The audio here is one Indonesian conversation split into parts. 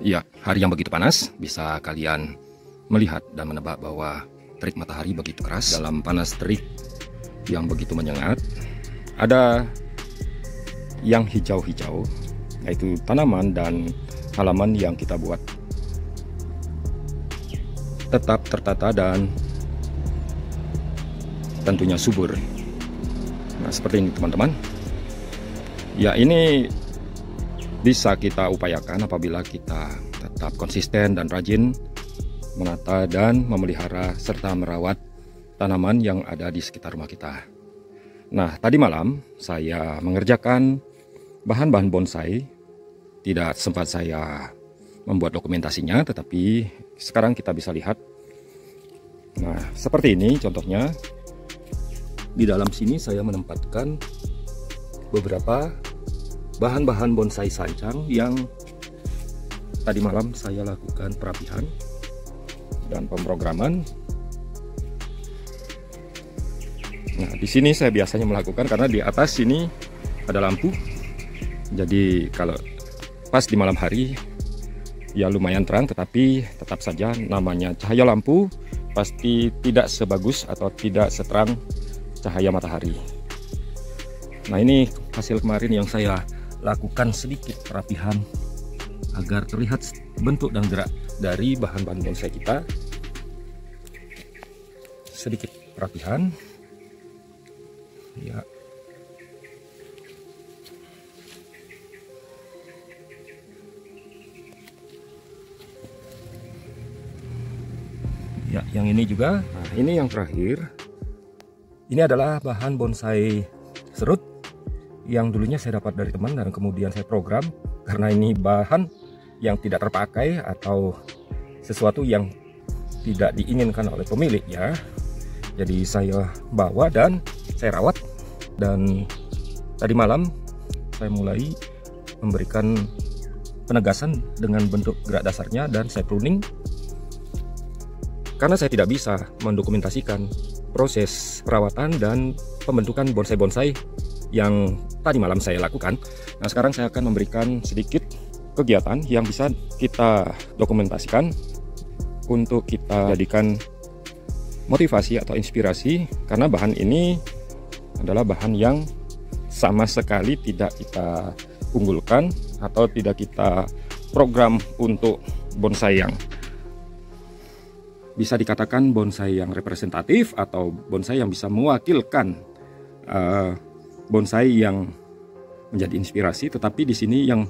Ya, hari yang begitu panas, bisa kalian melihat dan menebak bahwa terik matahari begitu keras. Dalam panas terik yang begitu menyengat, ada yang hijau-hijau, yaitu tanaman dan halaman yang kita buat tetap tertata dan tentunya subur. Nah, seperti ini teman-teman. Ya, ini bisa kita upayakan apabila kita tetap konsisten dan rajin menata dan memelihara serta merawat tanaman yang ada di sekitar rumah kita. Nah, tadi malam saya mengerjakan bahan-bahan bonsai. Tidak sempat saya membuat dokumentasinya, tetapi sekarang kita bisa lihat. Nah, seperti ini contohnya. Di dalam sini saya menempatkan beberapa bahan-bahan bonsai sancang yang tadi malam saya lakukan perapihan dan pemrograman. Nah, di sini saya biasanya melakukan karena di atas sini ada lampu. Jadi kalau pas di malam hari ya lumayan terang, tetapi tetap saja namanya cahaya lampu pasti tidak sebagus atau tidak seterang cahaya matahari. Nah, ini hasil kemarin yang saya lakukan sedikit perapihan agar terlihat bentuk dan gerak dari bahan-bahan bonsai kita. Sedikit perapihan ya. Ya, yang ini juga. Nah, ini yang terakhir. Ini adalah bahan bonsai serut yang dulunya saya dapat dari teman dan kemudian saya program karena ini bahan yang tidak terpakai atau sesuatu yang tidak diinginkan oleh pemilik ya. Jadi saya bawa dan saya rawat, dan tadi malam saya mulai memberikan penegasan dengan bentuk gerak dasarnya dan saya pruning karena saya tidak bisa mendokumentasikan proses perawatan dan pembentukan bonsai-bonsai yang tadi malam saya lakukan. Nah, sekarang saya akan memberikan sedikit kegiatan yang bisa kita dokumentasikan untuk kita jadikan motivasi atau inspirasi, karena bahan ini adalah bahan yang sama sekali tidak kita unggulkan atau tidak kita program untuk bonsai yang bisa dikatakan bonsai yang representatif atau bonsai yang bisa mewakilkan bonsai yang menjadi inspirasi. Tetapi di sini yang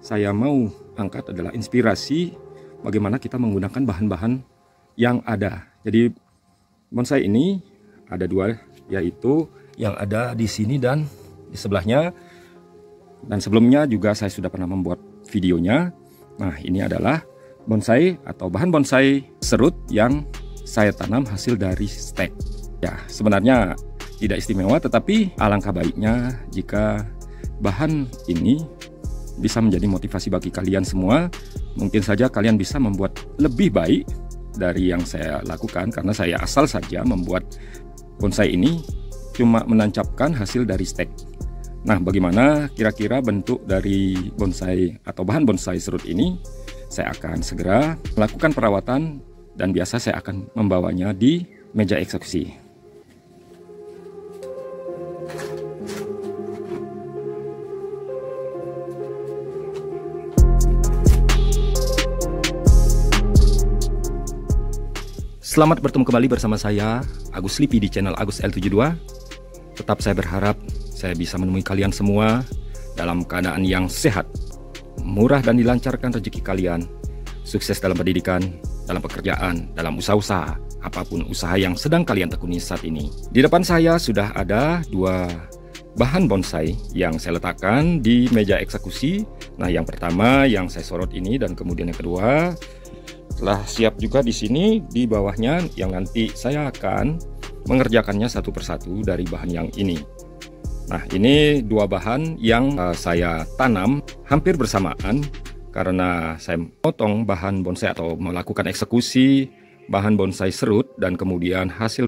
saya mau angkat adalah inspirasi bagaimana kita menggunakan bahan-bahan yang ada. Jadi bonsai ini ada dua, yaitu yang ada di sini dan di sebelahnya. Dan sebelumnya juga saya sudah pernah membuat videonya. Nah, ini adalah bonsai atau bahan bonsai serut yang saya tanam hasil dari stek. Ya, sebenarnya tidak istimewa, tetapi alangkah baiknya jika bahan ini bisa menjadi motivasi bagi kalian semua. Mungkin saja kalian bisa membuat lebih baik dari yang saya lakukan, karena saya asal saja membuat bonsai ini cuma menancapkan hasil dari stek. Nah, bagaimana kira-kira bentuk dari bonsai atau bahan bonsai serut ini? Saya akan segera melakukan perawatan dan biasa saya akan membawanya di meja eksekusi. Selamat bertemu kembali bersama saya, Agus Lipi, di channel Agus L72. Tetap saya berharap saya bisa menemui kalian semua dalam keadaan yang sehat, murah dan dilancarkan rezeki kalian, sukses dalam pendidikan, dalam pekerjaan, dalam usaha-usaha, apapun usaha yang sedang kalian tekuni saat ini. Di depan saya sudah ada dua bahan bonsai yang saya letakkan di meja eksekusi. Nah, yang pertama yang saya sorot ini, dan kemudian yang kedua telah siap juga di sini di bawahnya, yang nanti saya akan mengerjakannya satu persatu dari bahan yang ini. Nah, ini dua bahan yang saya tanam hampir bersamaan karena saya potong bahan bonsai atau melakukan eksekusi bahan bonsai serut, dan kemudian hasil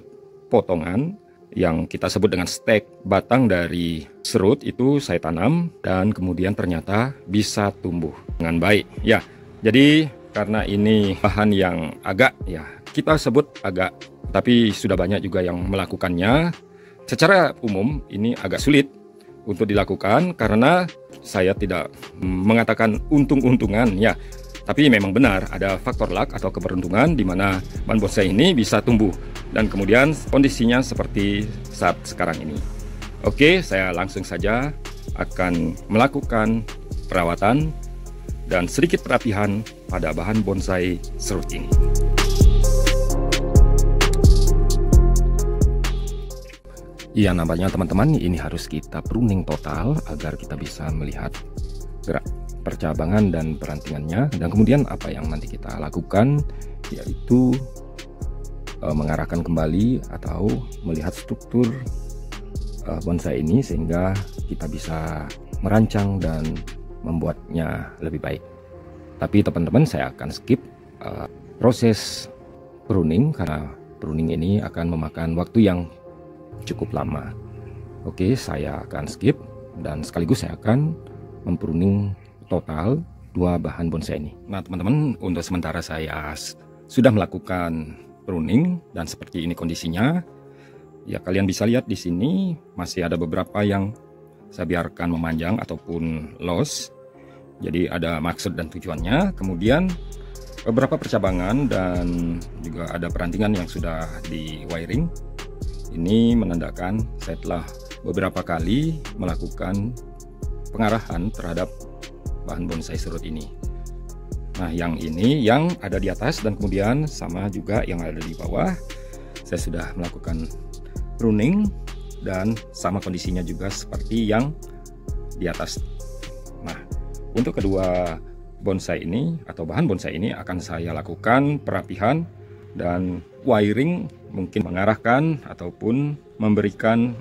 potongan yang kita sebut dengan stek batang dari serut itu saya tanam dan kemudian ternyata bisa tumbuh dengan baik. Ya, Jadi karena ini bahan yang agak, ya kita sebut agak, tapi sudah banyak juga yang melakukannya. Secara umum ini agak sulit untuk dilakukan karena saya tidak mengatakan untung-untungan ya. Tapi memang benar ada faktor luck atau keberuntungan di mana bahan bonsai ini bisa tumbuh dan kemudian kondisinya seperti saat sekarang ini. Oke, saya langsung saja akan melakukan perawatan dan sedikit perapihan pada bahan bonsai serut ini. Iya, nampaknya teman-teman ini harus kita pruning total agar kita bisa melihat gerak percabangan dan perantingannya. Dan kemudian apa yang nanti kita lakukan yaitu mengarahkan kembali atau melihat struktur bonsai ini sehingga kita bisa merancang dan membuatnya lebih baik. Tapi teman-teman, saya akan skip proses pruning karena pruning ini akan memakan waktu yang cukup lama. Oke, saya akan skip dan sekaligus saya akan mempruning total 2 bahan bonsai ini. Nah teman-teman, untuk sementara saya sudah melakukan pruning dan seperti ini kondisinya. Ya, kalian bisa lihat di sini masih ada beberapa yang saya biarkan memanjang ataupun loss. Jadi ada maksud dan tujuannya. Kemudian beberapa percabangan dan juga ada perantingan yang sudah di wiring. Ini menandakan saya telah beberapa kali melakukan pengarahan terhadap bahan bonsai serut ini. Nah, yang ini yang ada di atas dan kemudian sama juga yang ada di bawah. Saya sudah melakukan pruning dan sama kondisinya juga seperti yang di atas. Nah, untuk kedua bonsai ini atau bahan bonsai ini akan saya lakukan perapihan dan wiring, mungkin mengarahkan ataupun memberikan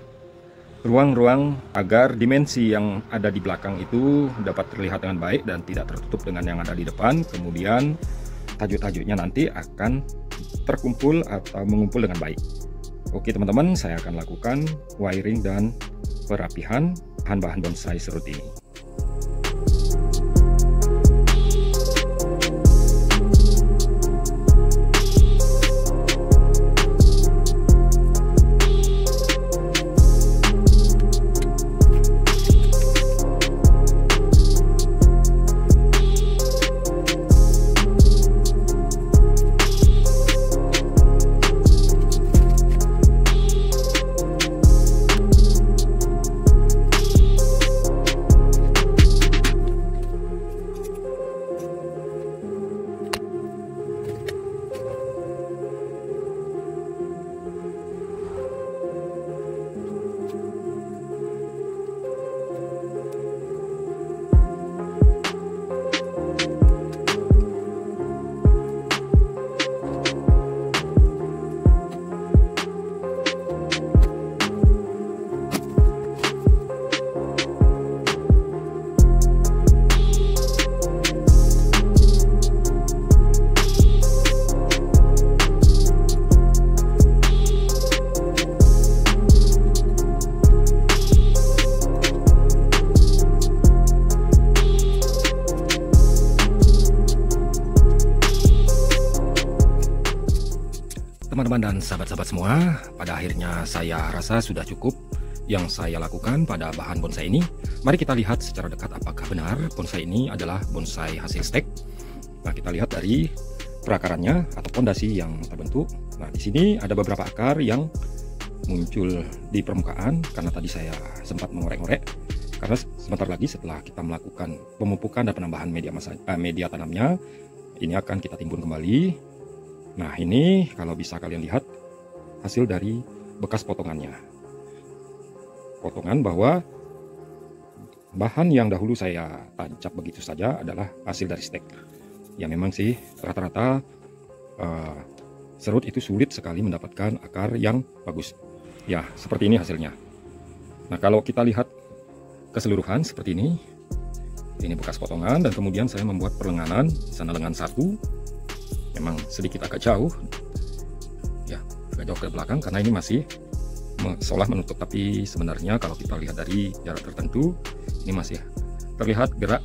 ruang-ruang agar dimensi yang ada di belakang itu dapat terlihat dengan baik dan tidak tertutup dengan yang ada di depan. Kemudian tajuk-tajuknya nanti akan terkumpul atau mengumpul dengan baik. Oke teman-teman, saya akan lakukan wiring dan perapihan bahan-bahan bonsai serut ini. Teman-teman dan sahabat-sahabat semua, pada akhirnya saya rasa sudah cukup yang saya lakukan pada bahan bonsai ini. Mari kita lihat secara dekat apakah benar bonsai ini adalah bonsai hasil stek. Nah, kita lihat dari perakarannya atau pondasi yang terbentuk. Nah, di sini ada beberapa akar yang muncul di permukaan karena tadi saya sempat mengorek-ngorek. Karena sebentar lagi setelah kita melakukan pemupukan dan penambahan media tanamnya, ini akan kita timbun kembali. Nah, ini kalau bisa kalian lihat hasil dari bekas potongannya. Potongan bahwa bahan yang dahulu saya tancap begitu saja adalah hasil dari stek. Ya memang sih rata-rata serut itu sulit sekali mendapatkan akar yang bagus. Ya, seperti ini hasilnya. Nah, kalau kita lihat keseluruhan seperti ini bekas potongan dan kemudian saya membuat perlenganan sana lengan satu. Memang sedikit agak jauh ya, agak jauh ke belakang karena ini masih seolah menutup, tapi sebenarnya kalau kita lihat dari jarak tertentu ini masih terlihat gerak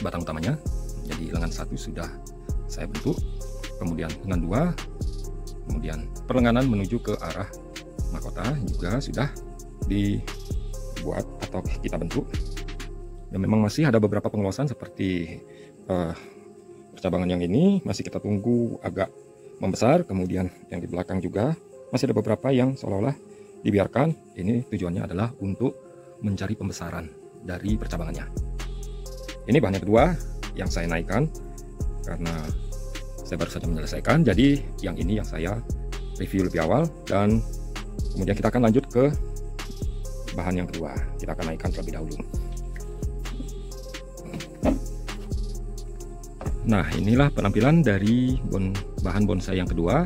batang utamanya. Jadi lengan satu sudah saya bentuk, kemudian lengan dua, kemudian perlenganan menuju ke arah mahkota juga sudah dibuat atau kita bentuk. Dan memang masih ada beberapa pengelosan seperti percabangan yang ini masih kita tunggu agak membesar, kemudian yang di belakang juga masih ada beberapa yang seolah-olah dibiarkan. Ini tujuannya adalah untuk mencari pembesaran dari percabangannya. Ini bahan yang kedua yang saya naikkan karena saya baru saja menyelesaikan. Jadi yang ini yang saya review lebih awal, dan kemudian kita akan lanjut ke bahan yang kedua. Kita akan naikkan terlebih dahulu. Nah, inilah penampilan dari bahan bonsai yang kedua,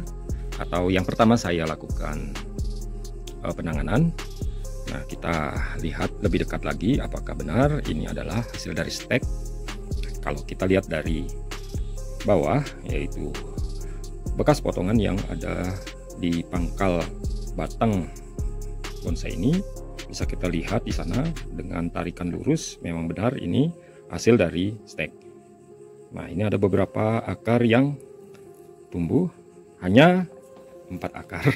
atau yang pertama saya lakukan penanganan. Nah, kita lihat lebih dekat lagi apakah benar ini adalah hasil dari stek. Kalau kita lihat dari bawah, yaitu bekas potongan yang ada di pangkal batang bonsai ini, bisa kita lihat di sana dengan tarikan lurus, memang benar ini hasil dari stek. Nah, ini ada beberapa akar yang tumbuh, hanya 4 akar.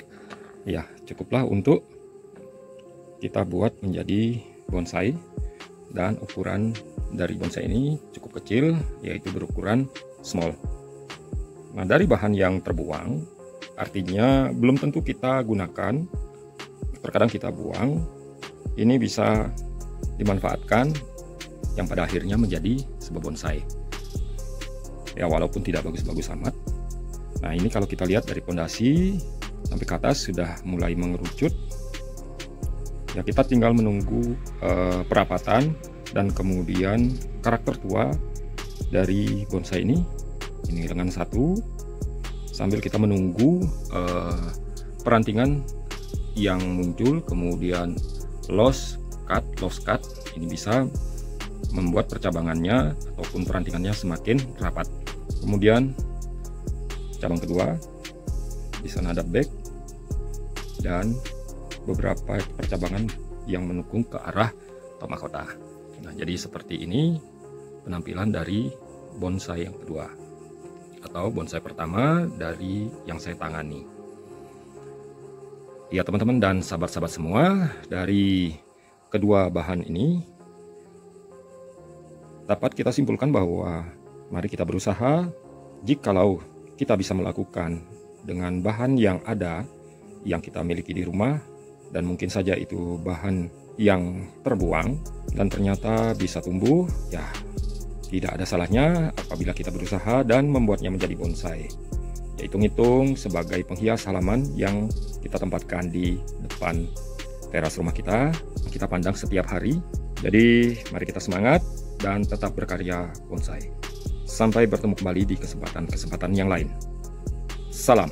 Ya, cukuplah untuk kita buat menjadi bonsai, dan ukuran dari bonsai ini cukup kecil, yaitu berukuran small. Nah, dari bahan yang terbuang, artinya belum tentu kita gunakan, terkadang kita buang, ini bisa dimanfaatkan yang pada akhirnya menjadi sebuah bonsai. Ya, walaupun tidak bagus-bagus amat. Nah, ini kalau kita lihat dari pondasi sampai ke atas sudah mulai mengerucut. Ya, kita tinggal menunggu perapatan dan kemudian karakter tua dari bonsai ini. Ini lengan satu, sambil kita menunggu perantingan yang muncul, kemudian loss cut ini bisa membuat percabangannya ataupun perantingannya semakin rapat. Kemudian cabang kedua, di sana ada back dan beberapa percabangan yang menukung ke arah mahkota. Nah, jadi seperti ini penampilan dari bonsai yang kedua, atau bonsai pertama dari yang saya tangani. Ya teman-teman dan sahabat-sahabat semua, dari kedua bahan ini dapat kita simpulkan bahwa mari kita berusaha, jikalau kita bisa melakukan dengan bahan yang ada, yang kita miliki di rumah, dan mungkin saja itu bahan yang terbuang dan ternyata bisa tumbuh, ya tidak ada salahnya apabila kita berusaha dan membuatnya menjadi bonsai. Ya, hitung-hitung sebagai penghias halaman yang kita tempatkan di depan teras rumah kita pandang setiap hari. Jadi mari kita semangat dan tetap berkarya bonsai. Sampai bertemu kembali di kesempatan-kesempatan yang lain. Salam.